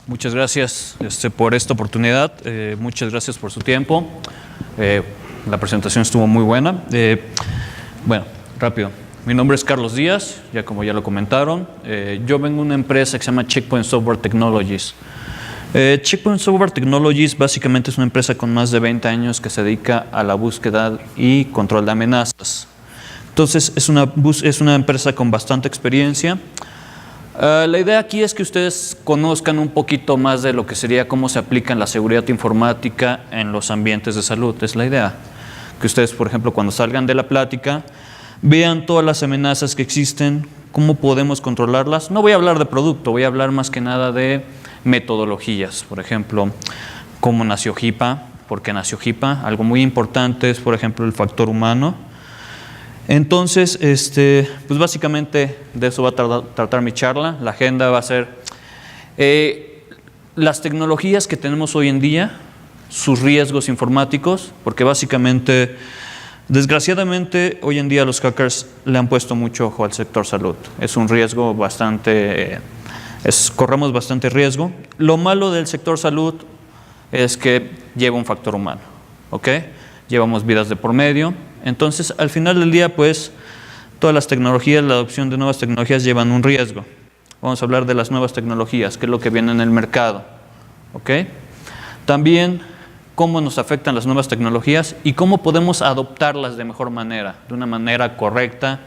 Muchas gracias por esta oportunidad, muchas gracias por su tiempo. La presentación estuvo muy buena. Bueno, rápido. Mi nombre es Carlos Díaz, como ya lo comentaron. Yo vengo de una empresa que se llama Checkpoint Software Technologies. Checkpoint Software Technologies básicamente es una empresa con más de 20 años que se dedica a la búsqueda y control de amenazas. Entonces, es una empresa con bastante experiencia. La idea aquí es que ustedes conozcan un poquito más de lo que sería cómo se aplica la seguridad informática en los ambientes de salud. Es la idea. Que ustedes, por ejemplo, cuando salgan de la plática, vean todas las amenazas que existen, cómo podemos controlarlas. No voy a hablar de producto, voy a hablar más que nada de metodologías. Por ejemplo, cómo nació HIPAA, por qué nació HIPAA. Algo muy importante es, por ejemplo, el factor humano. Entonces, pues básicamente de eso va a tratar mi charla. La agenda va a ser las tecnologías que tenemos hoy en día, sus riesgos informáticos, porque básicamente, desgraciadamente, hoy en día los hackers le han puesto mucho ojo al sector salud. Es un riesgo bastante, corremos bastante riesgo. Lo malo del sector salud es que lleva un factor humano, ¿ok? Llevamos vidas de por medio. Entonces, al final del día, pues, todas las tecnologías, la adopción de nuevas tecnologías llevan un riesgo. Vamos a hablar de las nuevas tecnologías, qué es lo que viene en el mercado, ¿ok? También, cómo nos afectan las nuevas tecnologías y cómo podemos adoptarlas de mejor manera, de una manera correcta,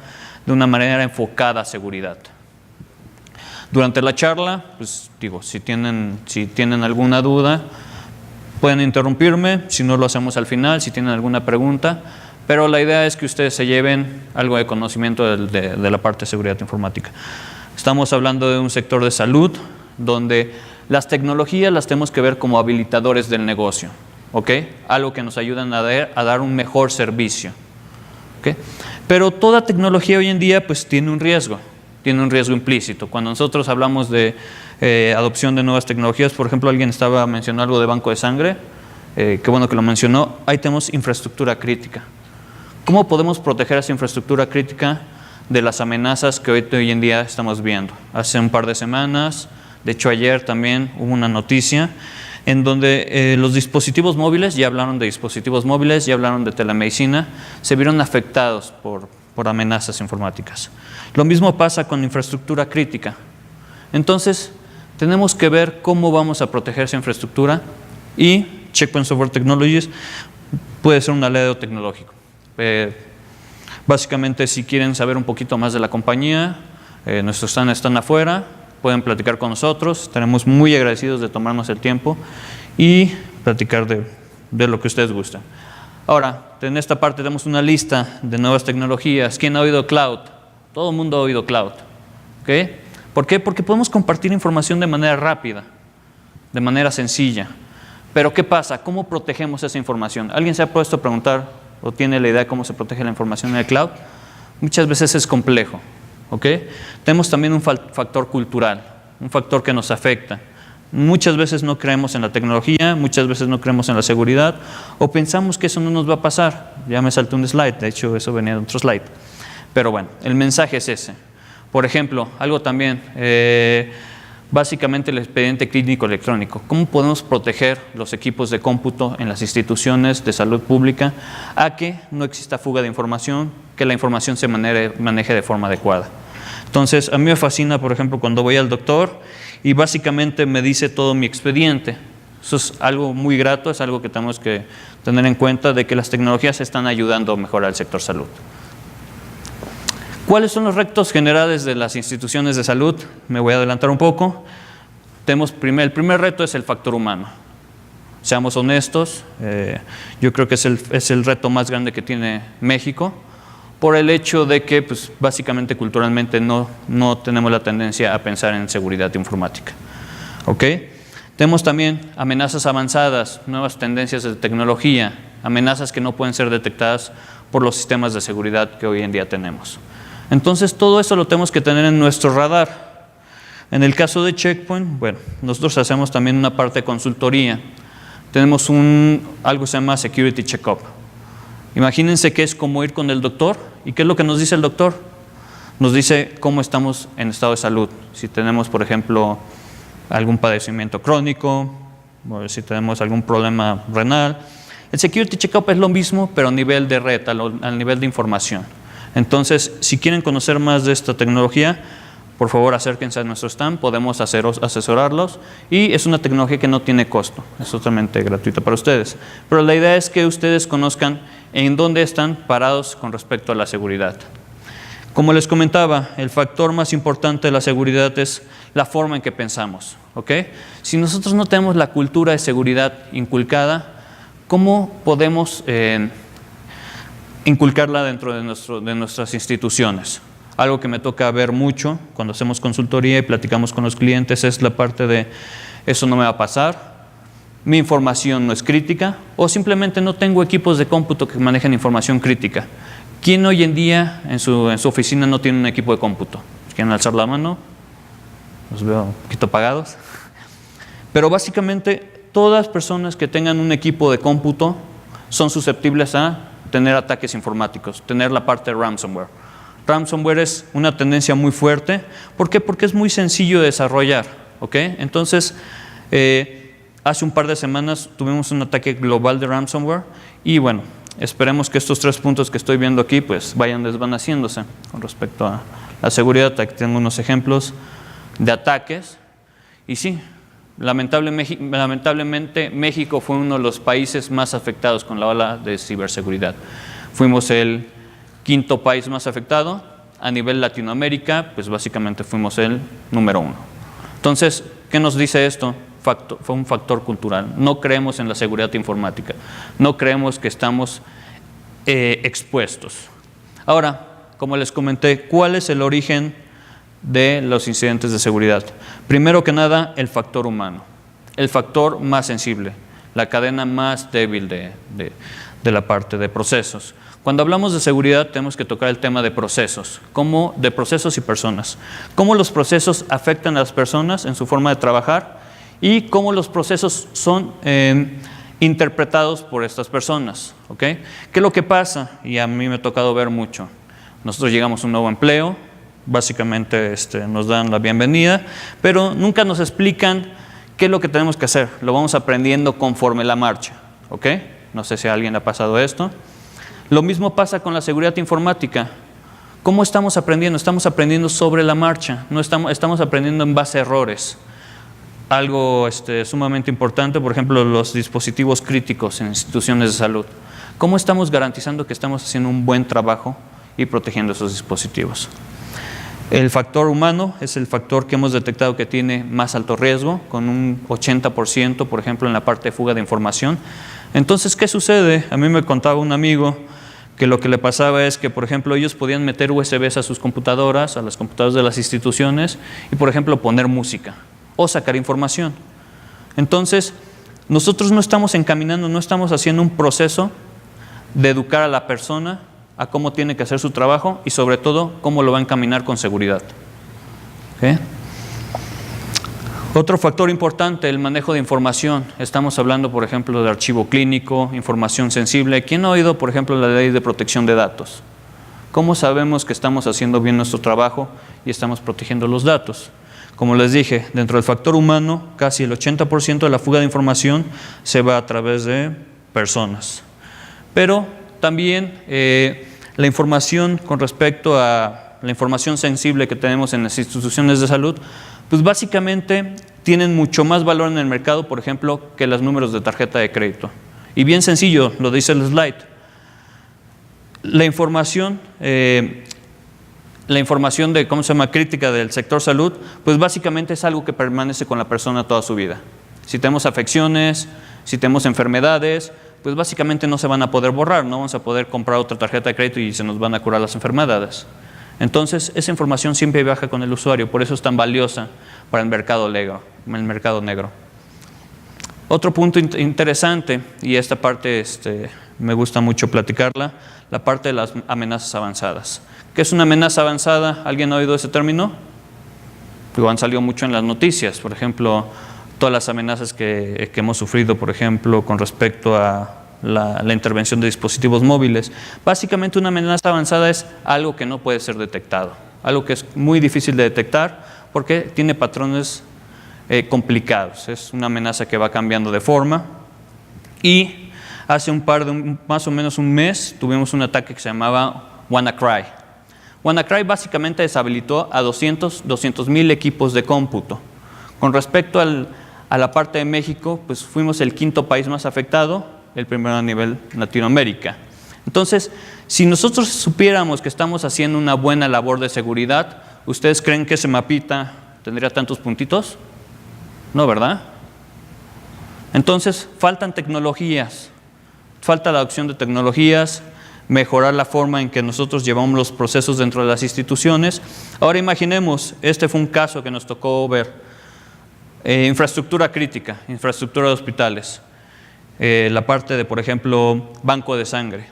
de una manera enfocada a seguridad. Durante la charla, pues, si tienen alguna duda, pueden interrumpirme, si no lo hacemos al final, si tienen alguna pregunta. Pero la idea es que ustedes se lleven algo de conocimiento de la parte de seguridad informática. Estamos hablando de un sector de salud donde las tecnologías las tenemos que ver como habilitadores del negocio, ¿ok? Algo que nos ayudan a dar un mejor servicio, ¿ok? Pero toda tecnología hoy en día pues tiene un riesgo implícito. Cuando nosotros hablamos de adopción de nuevas tecnologías, por ejemplo, alguien estaba mencionando algo de banco de sangre, qué bueno que lo mencionó, ahí tenemos infraestructura crítica. ¿Cómo podemos proteger esa infraestructura crítica de las amenazas que hoy en día estamos viendo? Hace un par de semanas, de hecho ayer también hubo una noticia en donde los dispositivos móviles, ya hablaron de dispositivos móviles, ya hablaron de telemedicina, se vieron afectados por amenazas informáticas. Lo mismo pasa con infraestructura crítica. Entonces, tenemos que ver cómo vamos a proteger esa infraestructura y Checkpoint Software Technologies puede ser un aliado tecnológico. Básicamente, si quieren saber un poquito más de la compañía, nuestros stands están afuera, pueden platicar con nosotros, estaremos muy agradecidos de tomarnos el tiempo y platicar de lo que ustedes gustan. Ahora, en esta parte tenemos una lista de nuevas tecnologías. ¿Quién ha oído cloud? Todo el mundo ha oído cloud, ¿ok? ¿Por qué? Porque podemos compartir información de manera rápida, de manera sencilla. Pero ¿qué pasa? ¿Cómo protegemos esa información? ¿Alguien se ha puesto a preguntar o tiene la idea de cómo se protege la información en el cloud? Muchas veces es complejo, ¿ok? Tenemos también un factor cultural, un factor que nos afecta. Muchas veces no creemos en la tecnología, muchas veces no creemos en la seguridad o pensamos que eso no nos va a pasar. Ya me salté un slide, de hecho eso venía de otro slide. Pero bueno, el mensaje es ese. Por ejemplo, algo también, básicamente el expediente clínico electrónico. ¿Cómo podemos proteger los equipos de cómputo en las instituciones de salud pública a que no exista fuga de información, que la información se maneje de forma adecuada? Entonces, a mí me fascina, por ejemplo, cuando voy al doctor y básicamente me dice todo mi expediente. Eso es algo muy grato, es algo que tenemos que tener en cuenta de que las tecnologías están ayudando a mejorar el sector salud. ¿Cuáles son los retos generales de las instituciones de salud? Me voy a adelantar un poco. El primer reto es el factor humano. Seamos honestos, yo creo que es el reto más grande que tiene México, por el hecho de que pues, básicamente culturalmente no tenemos la tendencia a pensar en seguridad informática. ¿Ok? Tenemos también amenazas avanzadas, nuevas tendencias de tecnología, amenazas que no pueden ser detectadas por los sistemas de seguridad que hoy en día tenemos. Entonces, todo eso lo tenemos que tener en nuestro radar. En el caso de Checkpoint, bueno, nosotros hacemos también una parte de consultoría. tenemos algo que se llama Security Checkup. Imagínense que es como ir con el doctor. ¿Y qué es lo que nos dice el doctor? Nos dice cómo estamos en estado de salud. Si tenemos, por ejemplo, algún padecimiento crónico, o si tenemos algún problema renal. El Security Checkup es lo mismo, pero a nivel de red, al nivel de información. Entonces, si quieren conocer más de esta tecnología, por favor acérquense a nuestro stand, podemos asesorarlos, y es una tecnología que no tiene costo, es totalmente gratuita para ustedes. Pero la idea es que ustedes conozcan en dónde están parados con respecto a la seguridad. Como les comentaba, el factor más importante de la seguridad es la forma en que pensamos, ¿ok? Si nosotros no tenemos la cultura de seguridad inculcada, ¿cómo podemos inculcarla dentro de nuestras instituciones? Algo que me toca ver mucho cuando hacemos consultoría y platicamos con los clientes es la parte de eso no me va a pasar, mi información no es crítica, o simplemente no tengo equipos de cómputo que manejen información crítica. ¿Quién hoy en día en su oficina no tiene un equipo de cómputo? ¿Quieren alzar la mano? Los veo un poquito apagados. Pero básicamente todas las personas que tengan un equipo de cómputo son susceptibles a tener ataques informáticos, tener la parte de ransomware. Ransomware es una tendencia muy fuerte. ¿Por qué? Porque es muy sencillo de desarrollar, ¿ok? Entonces, hace un par de semanas tuvimos un ataque global de ransomware y bueno, esperemos que estos 3 puntos que estoy viendo aquí pues vayan desvaneciéndose con respecto a la seguridad. Aquí tengo unos ejemplos de ataques y sí, lamentablemente México fue uno de los países más afectados con la ola de ciberseguridad. Fuimos el 5º país más afectado. A nivel Latinoamérica, pues básicamente fuimos el número 1. Entonces, ¿qué nos dice esto? Fue un factor cultural. No creemos en la seguridad informática. No creemos que estamos expuestos. Ahora, como les comenté, ¿cuál es el origen de los incidentes de seguridad? Primero que nada, el factor humano. El factor más sensible, la cadena más débil de la parte de procesos. Cuando hablamos de seguridad tenemos que tocar el tema de procesos, de procesos y personas. Cómo los procesos afectan a las personas en su forma de trabajar y cómo los procesos son interpretados por estas personas, ¿ok? ¿Qué es lo que pasa? Y a mí me ha tocado ver mucho. Nosotros llegamos a un nuevo empleo, básicamente nos dan la bienvenida, pero nunca nos explican qué es lo que tenemos que hacer. Lo vamos aprendiendo conforme la marcha, ¿ok? No sé si a alguien le ha pasado esto. Lo mismo pasa con la seguridad informática. ¿Cómo estamos aprendiendo? Estamos aprendiendo sobre la marcha, no estamos aprendiendo en base a errores. Algo sumamente importante, por ejemplo, los dispositivos críticos en instituciones de salud. ¿Cómo estamos garantizando que estamos haciendo un buen trabajo y protegiendo esos dispositivos? El factor humano es el factor que hemos detectado que tiene más alto riesgo, con un 80%, por ejemplo, en la parte de fuga de información. Entonces, ¿qué sucede? A mí me contaba un amigo que lo que le pasaba es que, por ejemplo, ellos podían meter USBs a sus computadoras, a las computadoras de las instituciones, y, por ejemplo, poner música o sacar información. Entonces, nosotros no estamos encaminando, no estamos haciendo un proceso de educar a la persona a cómo tiene que hacer su trabajo y sobre todo cómo lo va a encaminar con seguridad. ¿Okay? Otro factor importante, el manejo de información. Estamos hablando, por ejemplo, de archivo clínico, información sensible. ¿Quién ha oído, por ejemplo, la ley de protección de datos? ¿Cómo sabemos que estamos haciendo bien nuestro trabajo y estamos protegiendo los datos? Como les dije, dentro del factor humano, casi el 80% de la fuga de información se va a través de personas. Pero también la información con respecto a la información sensible que tenemos en las instituciones de salud, pues básicamente tienen mucho más valor en el mercado, por ejemplo, que los números de tarjeta de crédito. Y bien sencillo, lo dice el slide. La información de, ¿cómo se llama?, crítica del sector salud, pues básicamente es algo que permanece con la persona toda su vida. Si tenemos afecciones, si tenemos enfermedades, pues básicamente no se van a poder borrar, no vamos a poder comprar otra tarjeta de crédito y se nos van a curar las enfermedades. Entonces, esa información siempre viaja con el usuario, por eso es tan valiosa para el mercado negro. Otro punto interesante, y esta parte me gusta mucho platicarla, la parte de las amenazas avanzadas. ¿Qué es una amenaza avanzada? ¿Alguien ha oído ese término? Pues han salido mucho en las noticias, por ejemplo, todas las amenazas que hemos sufrido, por ejemplo, con respecto a la intervención de dispositivos móviles. Básicamente una amenaza avanzada es algo que no puede ser detectado, algo que es muy difícil de detectar porque tiene patrones complicados. Es una amenaza que va cambiando de forma y hace más o menos un mes tuvimos un ataque que se llamaba WannaCry. WannaCry básicamente deshabilitó a 200,000 equipos de cómputo. Con respecto a la parte de México, pues fuimos el 5º país más afectado, el primero a nivel Latinoamérica. Entonces, si nosotros supiéramos que estamos haciendo una buena labor de seguridad, ¿ustedes creen que ese mapita tendría tantos puntitos? No, ¿verdad? Entonces, faltan tecnologías, falta la adopción de tecnologías, mejorar la forma en que nosotros llevamos los procesos dentro de las instituciones. Ahora imaginemos, este fue un caso que nos tocó ver, infraestructura crítica, infraestructura de hospitales. La parte de, por ejemplo, banco de sangre.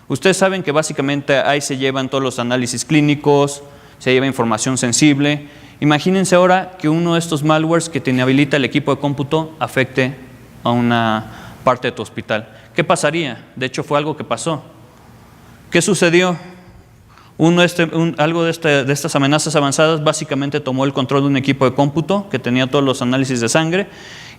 Ustedes saben que básicamente ahí se llevan todos los análisis clínicos, se lleva información sensible. Imagínense ahora que uno de estos malwares que te inhabilita el equipo de cómputo afecte a una parte de tu hospital. ¿Qué pasaría? De hecho, fue algo que pasó. ¿Qué sucedió? Algo de estas amenazas avanzadas básicamente tomó el control de un equipo de cómputo que tenía todos los análisis de sangre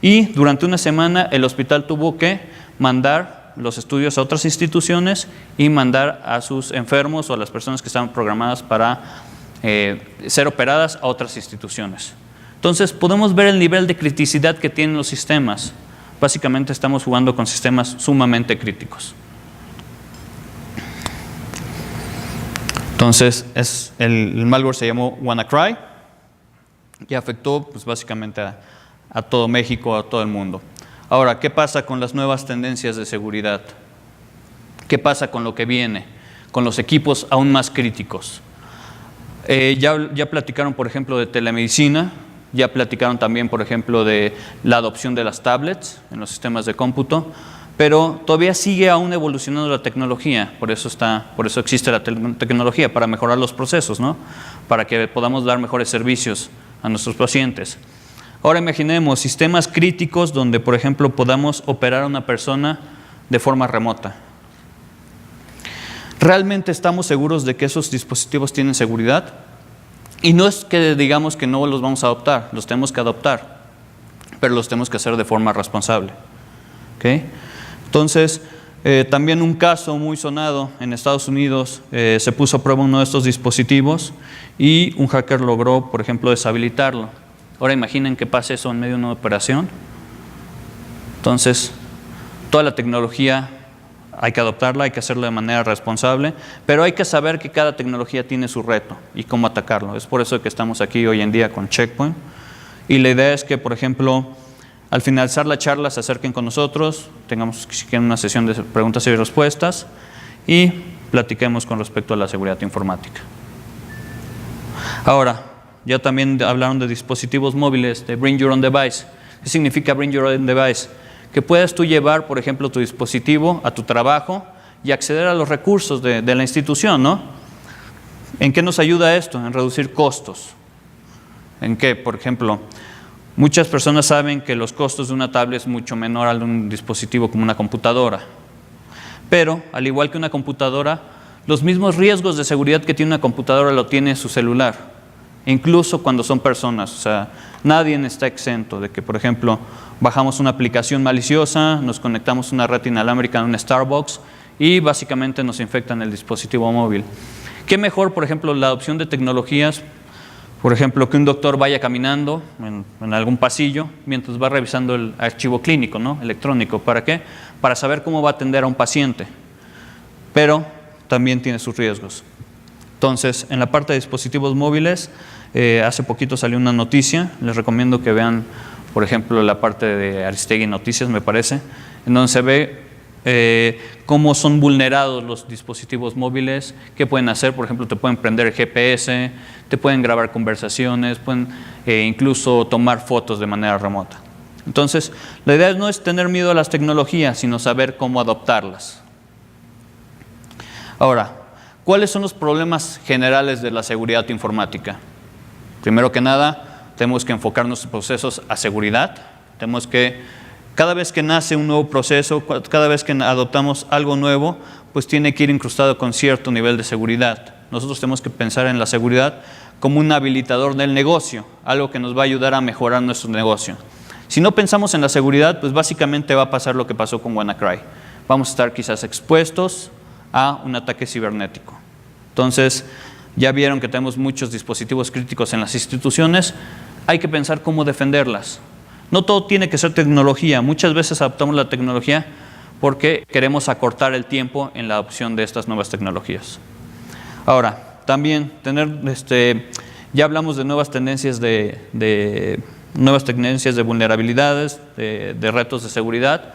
y durante una semana el hospital tuvo que mandar los estudios a otras instituciones y mandar a sus enfermos o a las personas que estaban programadas para ser operadas a otras instituciones. Entonces podemos ver el nivel de criticidad que tienen los sistemas. Básicamente estamos jugando con sistemas sumamente críticos. Entonces, el malware se llamó WannaCry y afectó pues, básicamente a todo México, a todo el mundo. Ahora, ¿qué pasa con las nuevas tendencias de seguridad? ¿Qué pasa con lo que viene? Con los equipos aún más críticos. Ya platicaron, por ejemplo, de telemedicina, ya platicaron también, por ejemplo, de la adopción de las tablets en los sistemas de cómputo, pero todavía sigue aún evolucionando la tecnología, por eso existe la tecnología, para mejorar los procesos, ¿no? Para que podamos dar mejores servicios a nuestros pacientes. Ahora imaginemos sistemas críticos donde, por ejemplo, podamos operar a una persona de forma remota. ¿Realmente estamos seguros de que esos dispositivos tienen seguridad? Y no es que digamos que no los vamos a adoptar, los tenemos que adoptar, pero los tenemos que hacer de forma responsable. ¿Okay? Entonces, también un caso muy sonado en Estados Unidos, se puso a prueba uno de estos dispositivos y un hacker logró, por ejemplo, deshabilitarlo. Ahora imaginen que pase eso en medio de una operación. Entonces, toda la tecnología hay que adoptarla, hay que hacerlo de manera responsable, pero hay que saber que cada tecnología tiene su reto y cómo atacarlo. Es por eso que estamos aquí hoy en día con Checkpoint. Y la idea es que, por ejemplo, al finalizar la charla se acerquen con nosotros, tengamos si quieren una sesión de preguntas y respuestas y platiquemos con respecto a la seguridad informática. Ahora, ya también hablaron de dispositivos móviles, de Bring Your Own Device. ¿Qué significa Bring Your Own Device? Que puedas tú llevar, por ejemplo, tu dispositivo a tu trabajo y acceder a los recursos de la institución, ¿no? ¿En qué nos ayuda esto? En reducir costos. ¿En qué? Por ejemplo, muchas personas saben que los costos de una tablet es mucho menor al de un dispositivo como una computadora. Pero, al igual que una computadora, los mismos riesgos de seguridad que tiene una computadora lo tiene su celular. Incluso cuando son personas, o sea, nadie está exento de que, por ejemplo, bajamos una aplicación maliciosa, nos conectamos a una red inalámbrica en un Starbucks y básicamente nos infectan el dispositivo móvil. ¿Qué mejor, por ejemplo, la adopción de tecnologías? Por ejemplo, que un doctor vaya caminando en algún pasillo mientras va revisando el archivo clínico, ¿no? Electrónico. ¿Para qué? Para saber cómo va a atender a un paciente. Pero también tiene sus riesgos. Entonces, en la parte de dispositivos móviles, hace poquito salió una noticia, les recomiendo que vean, por ejemplo, la parte de Aristegui Noticias, me parece, en donde se ve cómo son vulnerados los dispositivos móviles, qué pueden hacer. Por ejemplo, te pueden prender el GPS, te pueden grabar conversaciones, pueden incluso tomar fotos de manera remota. Entonces, la idea no es tener miedo a las tecnologías, sino saber cómo adoptarlas. Ahora, ¿cuáles son los problemas generales de la seguridad informática? Primero que nada, tenemos que enfocar nuestros procesos a seguridad, tenemos que, cada vez que nace un nuevo proceso, cada vez que adoptamos algo nuevo, pues tiene que ir incrustado con cierto nivel de seguridad. Nosotros tenemos que pensar en la seguridad como un habilitador del negocio, algo que nos va a ayudar a mejorar nuestro negocio. Si no pensamos en la seguridad, pues básicamente va a pasar lo que pasó con WannaCry. Vamos a estar quizás expuestos a un ataque cibernético. Entonces, ya vieron que tenemos muchos dispositivos críticos en las instituciones, hay que pensar cómo defenderlas. No todo tiene que ser tecnología, muchas veces adoptamos la tecnología porque queremos acortar el tiempo en la adopción de estas nuevas tecnologías. Ahora, también ya hablamos de nuevas tendencias de vulnerabilidades, de retos de seguridad.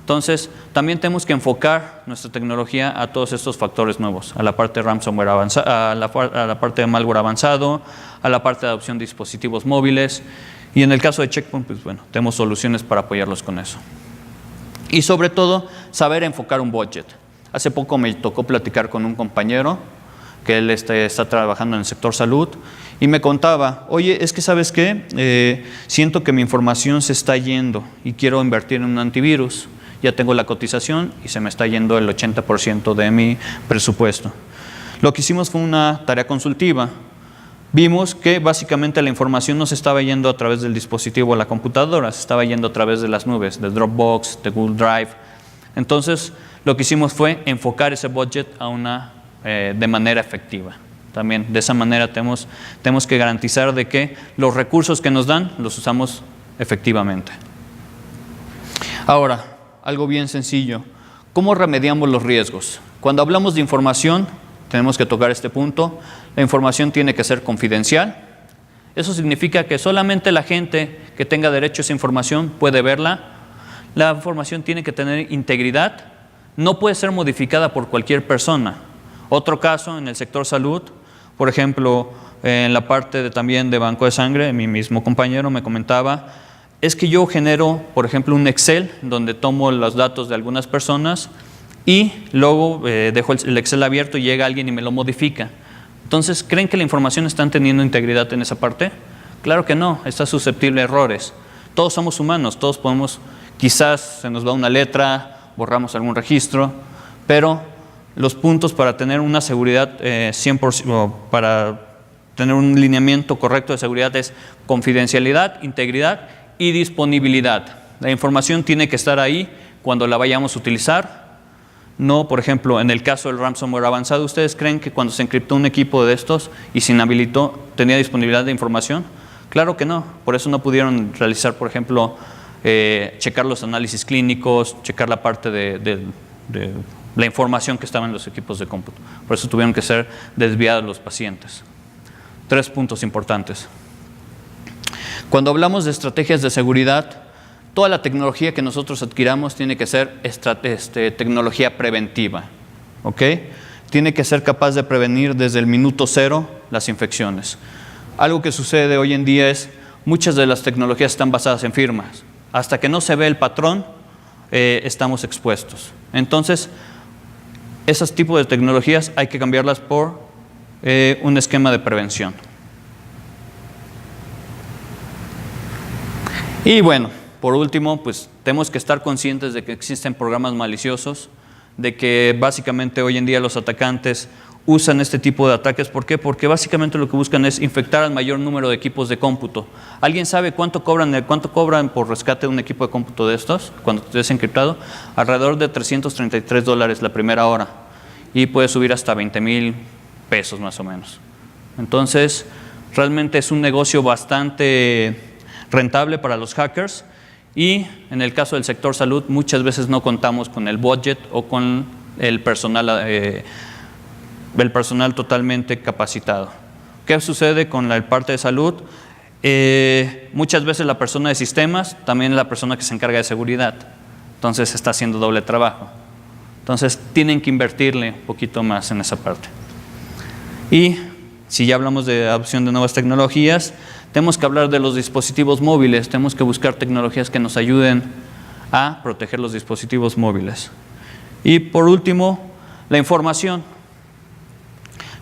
Entonces, también tenemos que enfocar nuestra tecnología a todos estos factores nuevos, a la parte de ransomware avanzada, a la parte de malware avanzado, a la parte de adopción de dispositivos móviles. Y en el caso de Checkpoint, pues bueno, tenemos soluciones para apoyarlos con eso. Y sobre todo, saber enfocar un budget. Hace poco me tocó platicar con un compañero que él está trabajando en el sector salud y me contaba, oye, es que ¿sabes qué? Siento que mi información se está yendo y quiero invertir en un antivirus. Ya tengo la cotización y se me está yendo el 80% de mi presupuesto. Lo que hicimos fue una tarea consultiva. Vimos que básicamente la información no se estaba yendo a través del dispositivo a la computadora, se estaba yendo a través de las nubes, de Dropbox, de Google Drive. Entonces, lo que hicimos fue enfocar ese budget de manera efectiva. También de esa manera tenemos que garantizar de que los recursos que nos dan los usamos efectivamente. Ahora, algo bien sencillo. ¿Cómo remediamos los riesgos? Cuando hablamos de información, tenemos que tocar este punto. La información tiene que ser confidencial. Eso significa que solamente la gente que tenga derecho a esa información puede verla. La información tiene que tener integridad. No puede ser modificada por cualquier persona. Otro caso en el sector salud, por ejemplo, en la parte también de banco de sangre, mi mismo compañero me comentaba, es que yo genero, por ejemplo, un Excel donde tomo los datos de algunas personas y luego dejo el Excel abierto y llega alguien y me lo modifica. Entonces, ¿creen que la información está teniendo integridad en esa parte? Claro que no, está susceptible a errores. Todos somos humanos, todos podemos, quizás se nos va una letra, borramos algún registro, pero los puntos para tener una seguridad 100%, para tener un lineamiento correcto de seguridad es confidencialidad, integridad y disponibilidad. La información tiene que estar ahí cuando la vayamos a utilizar. No, por ejemplo, en el caso del ransomware avanzado, ¿ustedes creen que cuando se encriptó un equipo de estos y se inhabilitó, tenía disponibilidad de información? Claro que no. Por eso no pudieron realizar, por ejemplo, checar los análisis clínicos, checar la parte de la información que estaba en los equipos de cómputo. Por eso tuvieron que ser desviados los pacientes. 3 puntos importantes. Cuando hablamos de estrategias de seguridad, toda la tecnología que nosotros adquiramos tiene que ser tecnología preventiva. ¿Ok? Tiene que ser capaz de prevenir desde el minuto 0 las infecciones. Algo que sucede hoy en día es, muchas de las tecnologías están basadas en firmas. Hasta que no se ve el patrón, estamos expuestos. Entonces, esos tipos de tecnologías hay que cambiarlas por un esquema de prevención. Y bueno, por último, pues tenemos que estar conscientes de que existen programas maliciosos, de que básicamente hoy en día los atacantes usan este tipo de ataques. ¿Por qué? Porque básicamente lo que buscan es infectar al mayor número de equipos de cómputo. ¿Alguien sabe cuánto cobran por rescate de un equipo de cómputo de estos cuando es encriptado? Alrededor de $333 la primera hora y puede subir hasta 20,000 pesos más o menos. Entonces, realmente es un negocio bastante rentable para los hackers y en el caso del sector salud muchas veces no contamos con el budget o con el personal totalmente capacitado. ¿Qué sucede con la parte de salud? Muchas veces la persona de sistemas también es la persona que se encarga de seguridad, entonces está haciendo doble trabajo. Entonces tienen que invertirle un poquito más en esa parte. Y si ya hablamos de adopción de nuevas tecnologías, tenemos que hablar de los dispositivos móviles, tenemos que buscar tecnologías que nos ayuden a proteger los dispositivos móviles. Y por último, la información.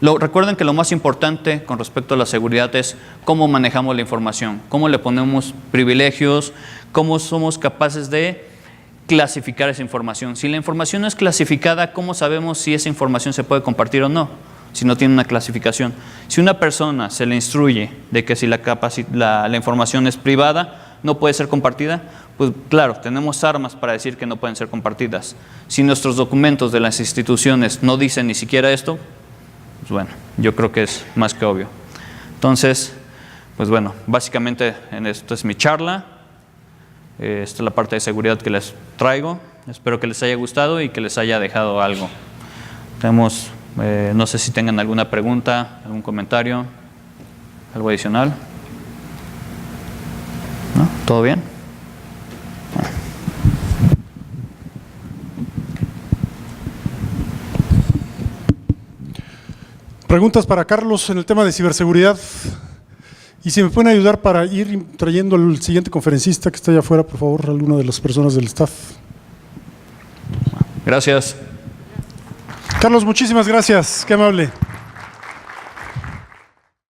Recuerden que lo más importante con respecto a la seguridad es cómo manejamos la información, cómo le ponemos privilegios, cómo somos capaces de clasificar esa información. Si la información no es clasificada, ¿cómo sabemos si esa información se puede compartir o no? Si no tiene una clasificación. Si una persona se le instruye de que si la información es privada, no puede ser compartida, pues claro, tenemos armas para decir que no pueden ser compartidas. Si nuestros documentos de las instituciones no dicen ni siquiera esto, pues bueno, yo creo que es más que obvio. Entonces, pues bueno, básicamente en esto es mi charla. Esta es la parte de seguridad que les traigo. Espero que les haya gustado y que les haya dejado algo. No sé si tengan alguna pregunta, algún comentario, algo adicional. ¿No? ¿Todo bien? Preguntas para Carlos en el tema de ciberseguridad. Y si me pueden ayudar para ir trayendo al siguiente conferencista que está allá afuera, por favor, alguna de las personas del staff. Gracias. Carlos, muchísimas gracias. Qué amable.